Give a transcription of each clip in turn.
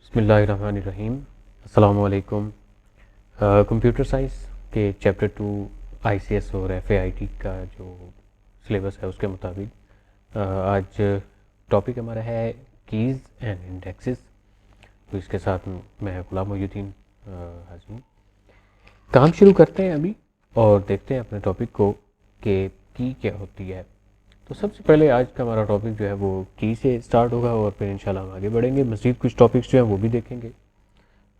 बिस्मिल्लाहिर्रहमानिर्रहीम। अस्सलाम वालेकुम। कंप्यूटर साइंस के चैप्टर 2 आईसीएस और एफएआईटी का जो सिलेबस है उसके मुताबिक आज टॉपिक हमारा है कीज़ एंड इंडेक्सेस। तो इसके साथ मैं गुलाम मोहिउद्दीन हाज़िर। काम शुरू करते हैं अभी और देखते हैं अपने टॉपिक को कि की क्या होती है। तो सबसे पहले आज का हमारा टॉपिक जो है वो की से स्टार्ट होगा और फिर इंशाल्लाह हम आगे बढ़ेंगे, मज़ीद कुछ टॉपिक्स जो हैं वो भी देखेंगे।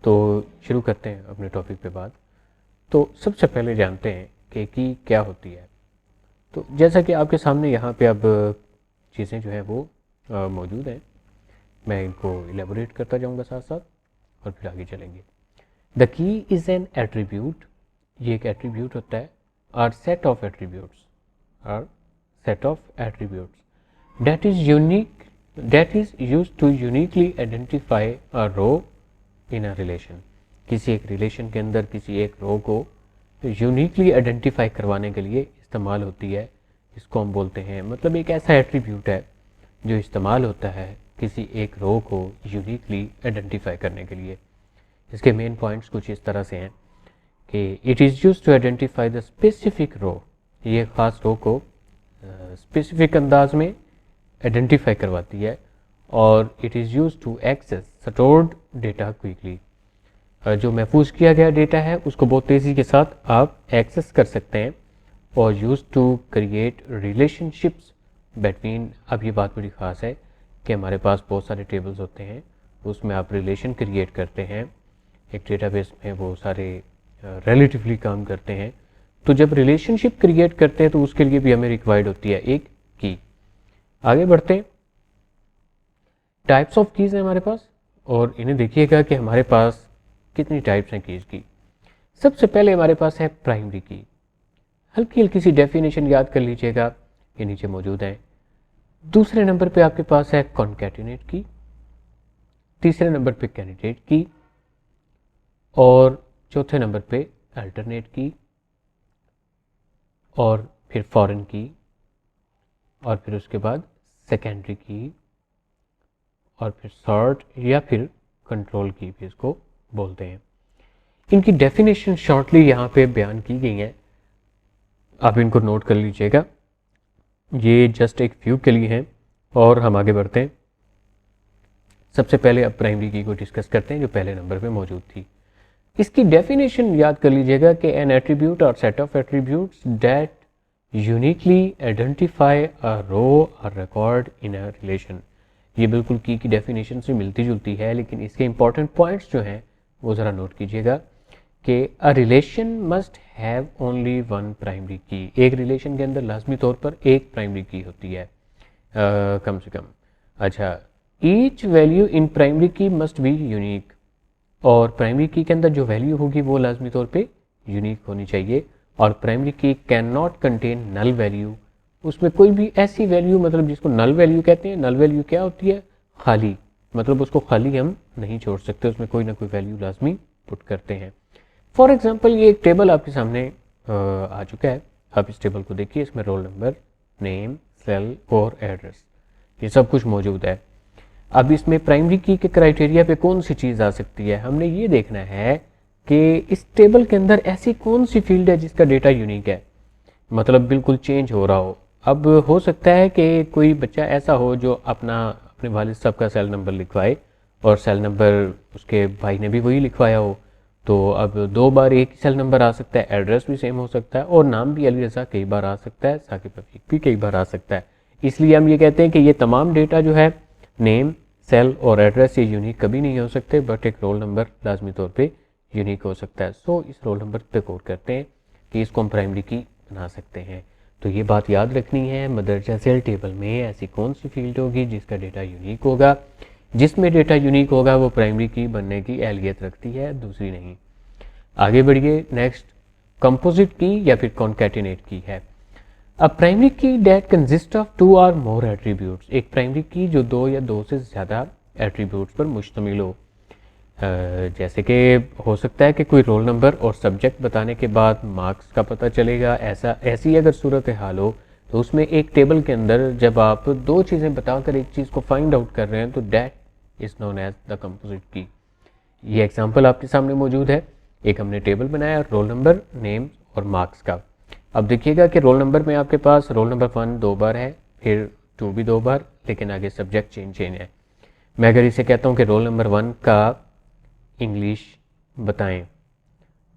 तो शुरू करते हैं अपने टॉपिक पे बात। तो सबसे पहले जानते हैं कि की क्या होती है। तो जैसा कि आपके सामने यहाँ पे अब चीज़ें जो हैं वो मौजूद हैं, मैं इनको इलेबोरेट करता जाऊँगा साथ साथ और फिर आगे चलेंगे। The key is an attribute, ये एक एट्रीब्यूट होता है, or set of attributes, or set of attributes that is used to uniquely identify a row in a relation। किसी एक रिलेशन के अंदर किसी एक रो को यूनिकली आइडेंटिफाई करवाने के लिए इस्तेमाल होती है। इसको हम बोलते हैं, मतलब एक ऐसा एट्रीब्यूट है जो इस्तेमाल होता है किसी एक रो को यूनिकली आइडेंटिफाई करने के लिए। इसके मेन पॉइंट्स कुछ इस तरह से हैं कि it is use to identify the specific row, ये ख़ास रो को स्पेसिफिक अंदाज में आइडेंटिफाई करवाती है। और it is use to access stored data quickly, जो महफूज किया गया डेटा है उसको बहुत तेज़ी के साथ आप एक्सेस कर सकते हैं। और use to create relationships between, अब ये बात बड़ी ख़ास है कि हमारे पास बहुत सारे टेबल्स होते हैं, उसमें आप रिलेशन क्रिएट करते हैं। एक डेटाबेस में वो सारे रिलेटिवली काम करते हैं। तो जब रिलेशनशिप क्रिएट करते हैं तो उसके लिए भी हमें रिक्वायर्ड होती है एक की। आगे बढ़ते हैं, टाइप्स ऑफ कीज़ हैं हमारे पास और इन्हें देखिएगा कि हमारे पास कितनी टाइप्स हैं कीज़ की। सबसे पहले हमारे पास है प्राइमरी की। हल्की हल्की सी डेफिनेशन याद कर लीजिएगा, ये नीचे मौजूद है। दूसरे नंबर पे आपके पास है कॉन्कैटिनेट की, तीसरे नंबर पे कैंडिडेट की और चौथे नंबर पे अल्टरनेट की और फिर फॉरेन की और फिर उसके बाद सेकेंडरी की और फिर सॉर्ट या फिर कंट्रोल की भी इसको बोलते हैं। इनकी डेफिनेशन शॉर्टली यहाँ पे बयान की गई है, आप इनको नोट कर लीजिएगा। ये जस्ट एक व्यू के लिए हैं और हम आगे बढ़ते हैं। सबसे पहले अब प्राइमरी की को डिस्कस करते हैं जो पहले नंबर पे मौजूद थी। इसकी डेफिनेशन याद कर लीजिएगा कि an attribute or set of attributes that uniquely identify a row or record in a relation. ये बिल्कुल की डेफिनेशन से मिलती जुलती है, लेकिन इसके इंपॉर्टेंट पॉइंट्स जो हैं वो ज़रा नोट कीजिएगा कि a relation must have only one primary की। एक रिलेशन के अंदर लाजमी तौर पर एक प्राइमरी की होती है कम से कम। अच्छा, ईच वैल्यू इन प्राइमरी की मस्ट बी यूनिक, और प्राइमरी की के अंदर जो वैल्यू होगी वो लाजमी तौर पे यूनिक होनी चाहिए। और primary key can not contain null value, उसमें कोई भी ऐसी वैल्यू, मतलब जिसको नल वैल्यू कहते हैं। नल वैल्यू क्या होती है? खाली, मतलब उसको खाली हम नहीं छोड़ सकते, उसमें कोई ना कोई वैल्यू लाजमी पुट करते हैं। फॉर एग्जाम्पल, ये एक टेबल आपके सामने आ चुका है, आप इस टेबल को देखिए। इसमें रोल नंबर, नेम, सेल और एड्रेस, ये सब कुछ मौजूद है। अब इसमें प्राइमरी की के क्राइटेरिया पे कौन सी चीज़ आ सकती है, हमने ये देखना है कि इस टेबल के अंदर ऐसी कौन सी फील्ड है जिसका डेटा यूनिक है, मतलब बिल्कुल चेंज हो रहा हो। अब हो सकता है कि कोई बच्चा ऐसा हो जो अपने वालिद साहब का सेल नंबर लिखवाए और सेल नंबर उसके भाई ने भी वही लिखवाया हो, तो अब 2 बार एक ही सेल नंबर आ सकता है, एड्रेस भी सेम हो सकता है और नाम भी अली रज़ा कई बार आ सकता है, साकिब रफ़ीक भी कई बार आ सकता है। इसलिए हम ये कहते हैं कि ये तमाम डेटा जो है, नेम, सेल और एड्रेस, ये यूनिक कभी नहीं हो सकते, बट एक रोल नंबर लाजमी तौर पे यूनिक हो सकता है। सो इस रोल नंबर पे गौर करते हैं कि इसको हम प्राइमरी की बना सकते हैं। तो ये बात याद रखनी है, मदरजा सेल टेबल में ऐसी कौन सी फील्ड होगी जिसका डेटा यूनिक होगा। जिसमें डेटा यूनिक होगा वो प्राइमरी की बनने की एहलियत रखती है, दूसरी नहीं। आगे बढ़िए, नेक्स्ट कंपोजिट की या फिर कॉन्कैटिनेट की है। अब प्राइमरी की डेट कंसिस्ट ऑफ 2 और मोर एट्रीब्यूट्स, एक प्राइमरी की जो 2 या 2 से ज़्यादा एट्रीब्यूट्स पर मुश्तमिल हो। जैसे कि हो सकता है कि कोई रोल नंबर और सब्जेक्ट बताने के बाद मार्क्स का पता चलेगा, ऐसी अगर सूरत हाल हो तो उसमें एक टेबल के अंदर जब आप 2 चीज़ें बताकर एक चीज़ को फाइंड आउट कर रहे हैं तो that is known as the composite key. ये एग्जाम्पल आपके सामने मौजूद है। एक हमने टेबल बनाया रोल नंबर, नेम और मार्क्स का। अब देखिएगा कि रोल नंबर में आपके पास रोल नंबर 1 2 बार है, फिर 2 भी 2 बार, लेकिन आगे सब्जेक्ट चेंज है। मैं अगर इसे कहता हूँ कि रोल नंबर 1 का इंग्लिश बताएं,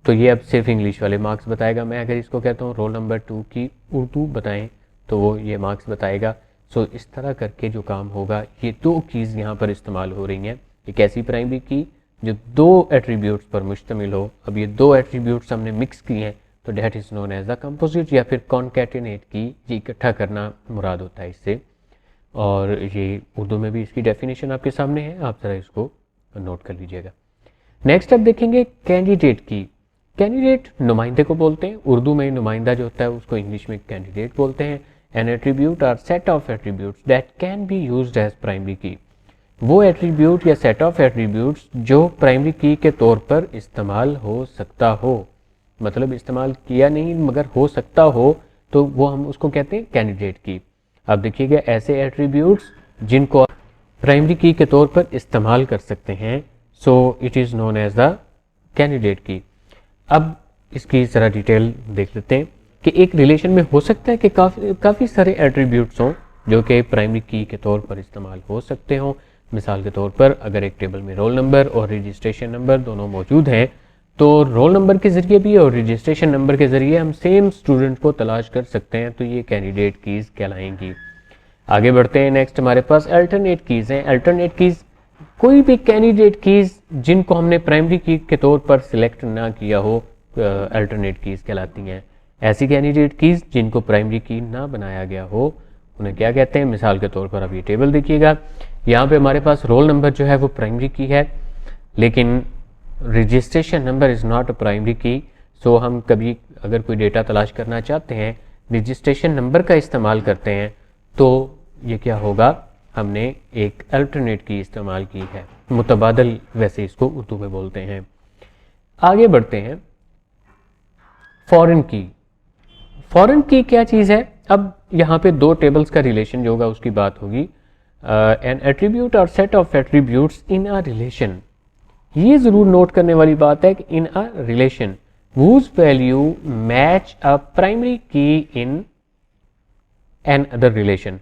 तो ये अब सिर्फ इंग्लिश वाले मार्क्स बताएगा। मैं अगर इसको कहता हूँ रोल नंबर 2 की उर्दू बताएं, तो वो ये मार्क्स बताएगा। सो इस तरह करके जो काम होगा, ये दो कीज़ यहाँ पर इस्तेमाल हो रही हैं। एक ऐसी प्राइमरी की जो दो एट्रीब्यूट्स पर मुश्तमिल हो। अब ये दो एट्रीब्यूट्स हमने मिक्स किए हैं, तो that is known as the composite या फिर कॉन्कैटिनेट की, ये इकट्ठा करना मुराद होता है इससे। और ये उर्दू में भी इसकी डेफिनेशन आपके सामने है, आप ज़रा इसको नोट कर लीजिएगा। नेक्स्ट अब देखेंगे कैंडिडेट की। कैंडिडेट नुमाइंदे को बोलते हैं, उर्दू में नुमाइंदा जो होता है उसको इंग्लिश में कैंडिडेट बोलते हैं। An attribute or set of attributes that can be used as primary key, वो एट्रीब्यूट या सेट ऑफ एट्रीब्यूट्स जो प्राइमरी की के तौर पर इस्तेमाल हो सकता हो, मतलब इस्तेमाल किया नहीं मगर हो सकता हो, तो वो हम उसको कहते हैं कैंडिडेट की। अब देखिएगा ऐसे एट्रीब्यूट्स जिनको प्राइमरी की के तौर पर इस्तेमाल कर सकते हैं, so it is known as the candidate key. अब इसकी ज़रा डिटेल देख लेते हैं कि एक रिलेशन में हो सकता है कि काफ़ी सारे एट्रीब्यूट्स हों जो कि प्राइमरी की के तौर पर इस्तेमाल हो सकते हों। मिसाल के तौर पर अगर एक टेबल में रोल नंबर और रजिस्ट्रेशन नंबर दोनों मौजूद हैं, तो रोल नंबर के ज़रिए भी और रजिस्ट्रेशन नंबर के ज़रिए हम सेम स्टूडेंट को तलाश कर सकते हैं, तो ये कैंडिडेट कीज़ कहलाएंगी। आगे बढ़ते हैं। नेक्स्ट हमारे पास अल्टरनेट कीज़ हैं। अल्टरनेट कीज़ कोई भी कैंडिडेट कीज़ जिनको हमने प्राइमरी की के तौर पर सिलेक्ट ना किया हो, अल्टरनेट कीज़ कहलाती हैं। ऐसी कैंडिडेट कीज़ जिनको प्राइमरी की ना बनाया गया हो, उन्हें क्या कहते हैं? मिसाल के तौर पर अब ये टेबल देखिएगा, यहाँ पे हमारे पास रोल नंबर जो है वो प्राइमरी की है, लेकिन registration number is not a primary की। सो हम कभी अगर कोई डेटा तलाश करना चाहते हैं, रजिस्ट्रेशन नंबर का इस्तेमाल करते हैं, तो ये क्या होगा? हमने एक अल्टरनेट की इस्तेमाल की है, मुतबादल वैसे इसको उर्दू में बोलते हैं। आगे बढ़ते हैं। फॉरेन की। फॉरेन की क्या चीज़ है? अब यहाँ पे दो टेबल्स का रिलेशन जो होगा उसकी बात होगी। An attribute or set of attributes in a relation. ये ज़रूर नोट करने वाली बात है कि in a relation whose value match a primary key in N other relation.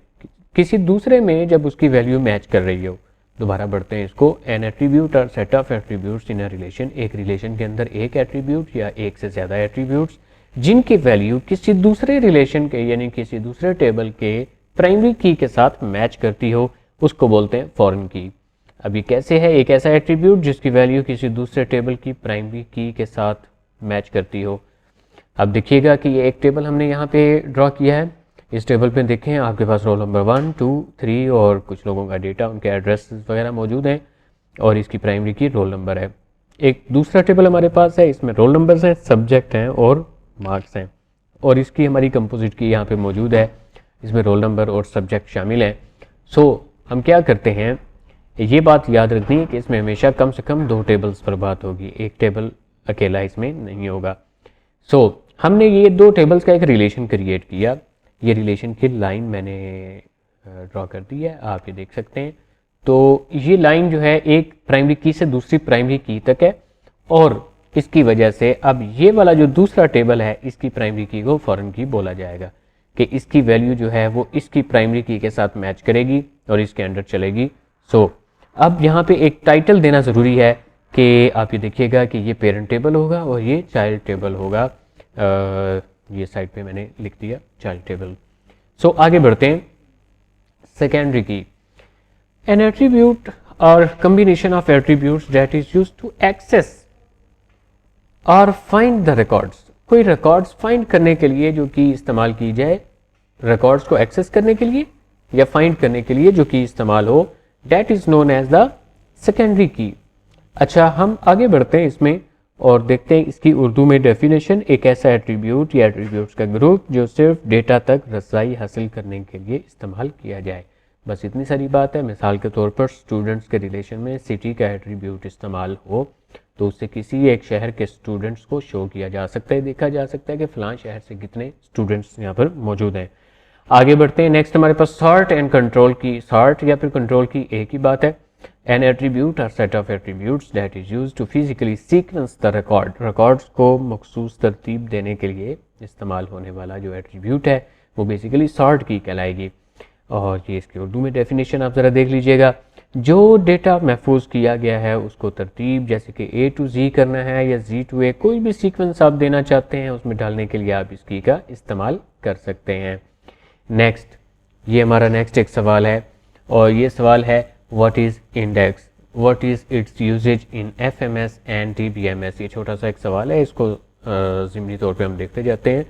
किसी दूसरे में जब उसकी वैल्यू मैच कर रही हो। दोबारा बढ़ते हैं इसको। N attribute or set of attributes in a relation. एक रिलेशन के अंदर एक एट्रीब्यूट या एक से ज़्यादा एट्रीब्यूट्स जिनकी वैल्यू किसी दूसरे रिलेशन के यानी किसी दूसरे टेबल के प्राइमरी की के साथ मैच करती हो, उसको बोलते हैं फॉरेन की। अब ये कैसे है? एक ऐसा एट्रीब्यूट जिसकी वैल्यू किसी दूसरे टेबल की प्राइमरी की के साथ मैच करती हो। अब देखिएगा कि ये एक टेबल हमने यहाँ पे ड्रॉ किया है। इस टेबल पे देखें आपके पास रोल नंबर 1, 2, 3 और कुछ लोगों का डेटा, उनके एड्रेस वगैरह मौजूद हैं और इसकी प्राइमरी की रोल नंबर है। एक दूसरा टेबल हमारे पास है, इसमें रोल नंबर्स हैं, सब्जेक्ट हैं और मार्क्स हैं, और इसकी हमारी कंपोजिट की यहाँ पे मौजूद है, इसमें रोल नंबर और सब्जेक्ट शामिल हैं। सो हम क्या करते हैं, ये बात याद रखनी है कि इसमें हमेशा कम से कम दो टेबल्स पर बात होगी, एक टेबल अकेला इसमें नहीं होगा। सो हमने ये दो टेबल्स का एक रिलेशन क्रिएट किया। ये रिलेशन की लाइन मैंने ड्रॉ कर दी है, आप ये देख सकते हैं। तो ये लाइन जो है एक प्राइमरी की से दूसरी प्राइमरी की तक है, और इसकी वजह से अब ये वाला जो दूसरा टेबल है इसकी प्राइमरी की को फॉरेन की बोला जाएगा कि इसकी वैल्यू जो है वो इसकी प्राइमरी की के साथ मैच करेगी और इसके अंदर चलेगी। सो अब यहाँ पे एक टाइटल देना ज़रूरी है कि आप ये देखिएगा कि ये पेरेंट टेबल होगा और ये चाइल्ड टेबल होगा। ये साइड पे मैंने लिख दिया चाइल्ड टेबल। सो आगे बढ़ते हैं। Secondary key. An attribute or combination of attributes that is used to access or find the records. कोई रिकॉर्ड्स फाइंड करने के लिए जो कि इस्तेमाल की जाए, रिकॉर्ड्स को एक्सेस करने के लिए या फाइंड करने के लिए जो कि इस्तेमाल हो, that is known as the secondary key. अच्छा, हम आगे बढ़ते हैं इसमें और देखते हैं इसकी उर्दू में डेफिनेशन। एक ऐसा एट्रीब्यूट या एट्रीब्यूट्स का ग्रुप जो सिर्फ डेटा तक रसाई हासिल करने के लिए इस्तेमाल किया जाए। बस इतनी सारी बात है। मिसाल के तौर पर स्टूडेंट्स के रिलेशन में सिटी का एट्रीब्यूट इस्तेमाल हो तो उससे किसी एक शहर के स्टूडेंट्स को शो किया जा सकता है, देखा जा सकता है कि फलां शहर से कितने स्टूडेंट्स यहाँ पर मौजूद हैं। आगे बढ़ते हैं। नेक्स्ट हमारे पास sort and control key. Sort या फिर कंट्रोल की एक ही बात है। An attribute or set of attributes that is use to physically sequence the record, records को मखसूस तरतीब देने के लिए इस्तेमाल होने वाला जो एट्रीब्यूट है वो बेसिकली सॉर्ट की कहलाएगी। और ये इसकी उर्दू में डेफिनेशन आप ज़रा देख लीजिएगा, जो डेटा महफूज किया गया है उसको तरतीब जैसे कि A to Z करना है या Z to A, कोई भी सीक्वेंस आप देना चाहते हैं उसमें डालने के लिए आप इस की का इस्तेमाल कर सकते हैं। नेक्स्ट, ये हमारा नेक्स्ट एक सवाल है और ये सवाल है what is index, what is its usages in FMS and DBMS। ये छोटा सा एक सवाल है, इसको ज़िमनी तौर पे हम देखते जाते हैं।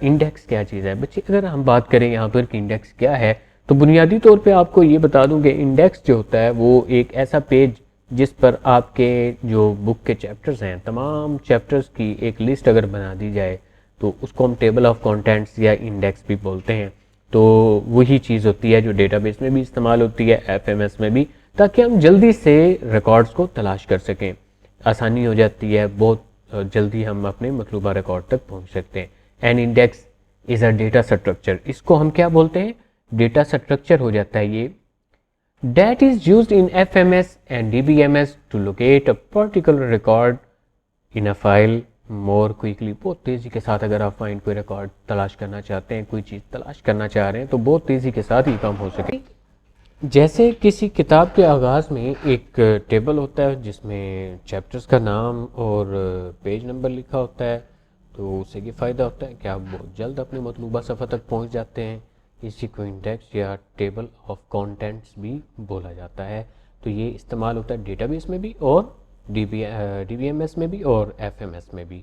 इंडेक्स क्या चीज़ है बच्चे, अगर हम बात करें यहाँ पर कि इंडेक्स क्या है तो बुनियादी तौर पे आपको ये बता दूं कि इंडेक्स जो होता है वो एक ऐसा पेज जिस पर आपके जो बुक के चैप्टर्स हैं तमाम चैप्टर्स की एक लिस्ट अगर बना दी जाए तो उसको हम टेबल ऑफ कंटेंट्स या इंडेक्स भी बोलते हैं। तो वही चीज़ होती है जो डेटाबेस में भी इस्तेमाल होती है, FMS में भी, ताकि हम जल्दी से रिकॉर्ड्स को तलाश कर सकें, आसानी हो जाती है, बहुत जल्दी हम अपने मतलूबा रिकॉर्ड तक पहुँच सकते हैं। An index is a data structure, इसको हम क्या बोलते हैं, डेटा स्ट्रक्चर हो जाता है ये, that is used in FMS and DBMS to locate a particular record in a file more quickly। बहुत तेज़ी के साथ अगर आप फाइंड कोई रिकॉर्ड तलाश करना चाहते हैं, कोई चीज़ तलाश करना चाह रहे हैं तो बहुत तेज़ी के साथ ये काम हो सके। जैसे किसी किताब के आगाज़ में एक टेबल होता है जिसमें चैप्टर्स का नाम और पेज नंबर लिखा होता है, तो उससे ये फ़ायदा होता है कि आप बहुत जल्द अपने मतलूबा सफ़ा तक पहुंच जाते हैं। इसी को इंडेक्स या टेबल ऑफ कंटेंट्स भी बोला जाता है। तो ये इस्तेमाल होता है डेटाबेस में भी और DBMS में भी और FMS में भी।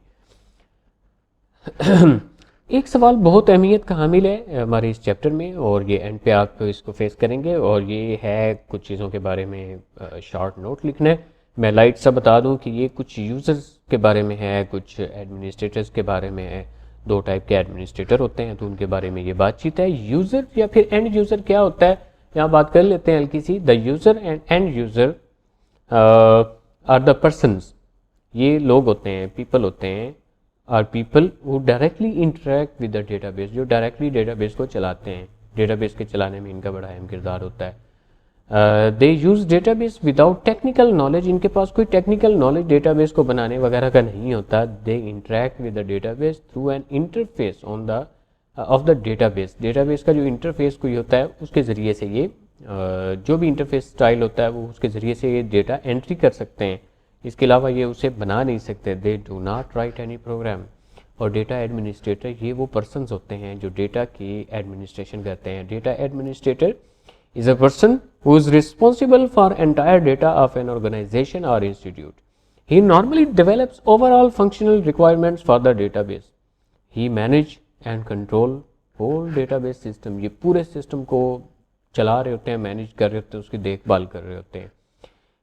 एक सवाल बहुत अहमियत का हामिल है हमारे इस चैप्टर में और ये एंड पे आप इसको फेस करेंगे और ये है कुछ चीज़ों के बारे में शॉर्ट नोट लिखना है। मैं लाइट सा बता दूं कि ये कुछ यूज़र्स के बारे में है, कुछ एडमिनिस्ट्रेटर्स के बारे में है। दो टाइप के एडमिनिस्ट्रेटर होते हैं तो उनके बारे में ये बातचीत है। यूज़र या फिर एंड यूज़र क्या होता है, यहाँ बात कर लेते हैं हल्की सी। The user end end user are the persons, ये लोग होते हैं, पीपल होते हैं, are people who directly interact with the database, जो डायरेक्टली डेटाबेस को चलाते हैं। डेटाबेस के चलाने में इनका बड़ा अहम किरदार होता है। They use database without technical knowledge, इनके पास कोई टेक्निकल नॉलेज डेटाबेस को बनाने वगैरह का नहीं होता। They interact with the database through an interface on the of the database, database का जो इंटरफेस कोई होता है उसके ज़रिए से ये जो भी इंटरफेस स्टाइल होता है वो उसके ज़रिए से ये डेटा एंट्री कर सकते हैं। इसके अलावा ये उसे बना नहीं सकते। They do not write any program. और डेटा एडमिनिस्ट्रेटर ये वो पर्सनस होते हैं जो डेटा की एडमिनिस्ट्रेशन करते हैं। Data administrator is a person who is responsible for entire data of an organization or institute. He normally develops overall functional requirements for the database. He manage and control whole database system. ये पूरे system को चला रहे होते हैं, manage कर रहे होते हैं, उसकी देखभाल कर रहे होते हैं।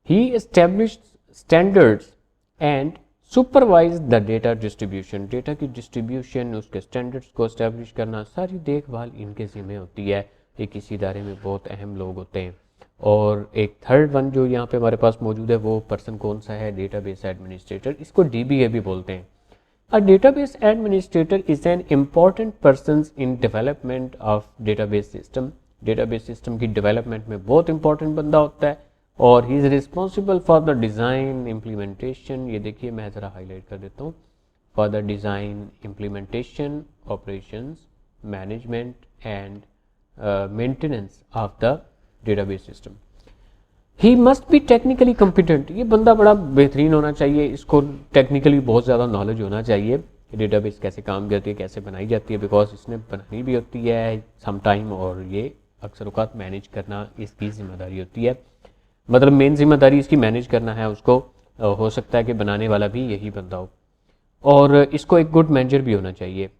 He established standards and supervise the data distribution. Data की डिस्ट्रीब्यूशन, उसके स्टैंडर्ड्स को एस्टेब्लिश करना, सारी देखभाल इनके ज़िम्मे होती है। ये किसी इदारे में बहुत अहम लोग होते हैं। और एक थर्ड वन जो यहाँ पे हमारे पास मौजूद है वो पर्सन कौन सा है, डेटाबेस एडमिनिस्ट्रेटर, इसको DBA भी बोलते हैं। A database administrator is an important person in development of database system. Database system की डेवलपमेंट में बहुत इंपॉर्टेंट बंदा होता है और he is responsible for the design implementation. ये देखिए मैं ज़रा हाईलाइट कर देता हूँ। For the design implementation operations management and maintenance of the database system. He must be technically competent. ये बंदा बड़ा बेहतरीन होना चाहिए, इसको टेक्निकली बहुत ज़्यादा नॉलेज होना चाहिए। डेटाबेस कैसे काम करती है, कैसे बनाई जाती है, बिकॉज इसने बनानी भी होती है सम टाइम और ये अक्सर औक़ात मैनेज करना इसकी ज़िम्मेदारी होती है। मतलब मेन जिम्मेदारी इसकी मैनेज करना है उसको। हो सकता है कि बनाने वाला भी यही बंदा हो और इसको एक गुड मैनेजर भी होना चाहिए।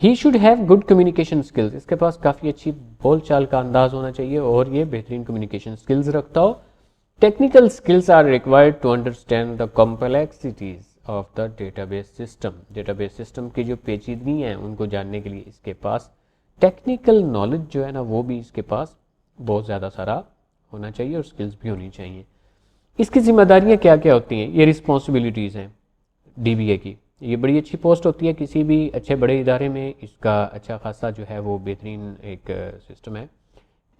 He should have good communication skills, इसके पास काफ़ी अच्छी बोल चाल का अंदाज होना चाहिए और ये बेहतरीन कम्युनिकेशन स्किल्स रखता हो। Technical skills are required to understand the complexities of the database system. Database system की जो पेचीदगी हैं उनको जानने के लिए इसके पास टेक्निकल नॉलेज जो है ना वो भी इसके पास बहुत ज़्यादा सारा होना चाहिए और स्किल्स भी होनी चाहिए। इसकी जिम्मेदारियाँ क्या क्या होती हैं, ये रिस्पॉन्सिबिलिटीज़ हैं DBA की। ये बड़ी अच्छी पोस्ट होती है किसी भी अच्छे बड़े इदारे में, इसका अच्छा खासा जो है वो बेहतरीन एक सिस्टम है।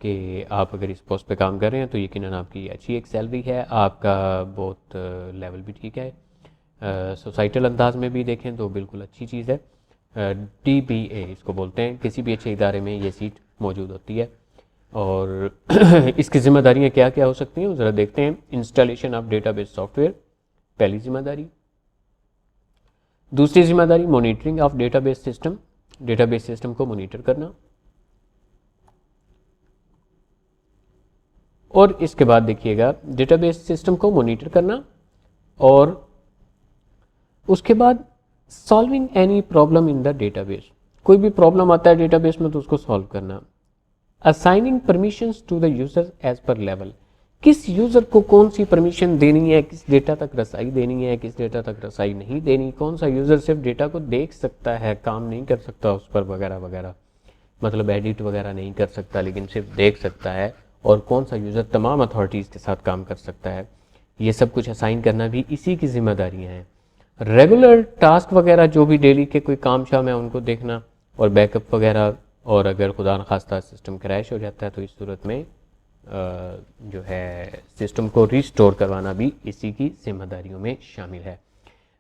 कि आप अगर इस पोस्ट पे काम कर रहे हैं तो यकीनन आपकी अच्छी एक सैलरी है, आपका बहुत लेवल भी ठीक है। सोसाइटल अंदाज में भी देखें तो बिल्कुल अच्छी चीज़ है। DBA इसको बोलते हैं, किसी भी अच्छे इदारे में ये सीट मौजूद होती है। और इसकी ज़िम्मेदारियाँ क्या क्या हो सकती हैं ज़रा देखते हैं। इंस्टॉलेशन ऑफ डेटाबेस सॉफ्टवेयर पहली जिम्मेदारी। दूसरी जिम्मेदारी monitoring of database system, database system को मॉनिटर करना। और इसके बाद देखिएगा डेटाबेस सिस्टम को मॉनिटर करना और उसके बाद solving any problem in the database, कोई भी प्रॉब्लम आता है डेटाबेस में तो उसको सॉल्व करना। Assigning permissions to the user as per level, किस यूज़र को कौन सी परमिशन देनी है, किस डेटा तक रसाई देनी है, किस डेटा तक रसाई नहीं देनी, कौन सा यूज़र सिर्फ डेटा को देख सकता है, काम नहीं कर सकता उस पर वगैरह वगैरह, मतलब एडिट वगैरह नहीं कर सकता लेकिन सिर्फ देख सकता है, और कौन सा यूज़र तमाम अथॉरिटीज़ के साथ काम कर सकता है। ये सब कुछ असाइन करना भी इसी की जिम्मेदारियाँ हैं। रेगुलर टास्क वगैरह जो भी डेली के कोई काम शाम है उनको देखना और बैकअप वगैरह, और अगर खुदा न खास्ता सिस्टम क्रैश हो जाता है तो इस सूरत में जो है सिस्टम को रिस्टोर करवाना भी इसी की जिम्मेदारियों में शामिल है।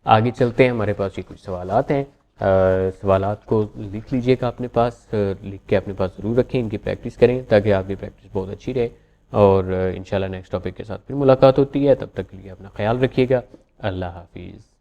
आगे चलते हैं, हमारे पास ये कुछ सवालात हैं। सवालात को लिख लीजिएगा अपने पास, लिख के अपने पास ज़रूर रखें, इनकी प्रैक्टिस करें ताकि आपकी प्रैक्टिस बहुत अच्छी रहे। और इंशाल्लाह नेक्स्ट टॉपिक के साथ फिर मुलाकात होती है, तब तक के लिए अपना ख्याल रखिएगा। अल्लाह हाफिज़।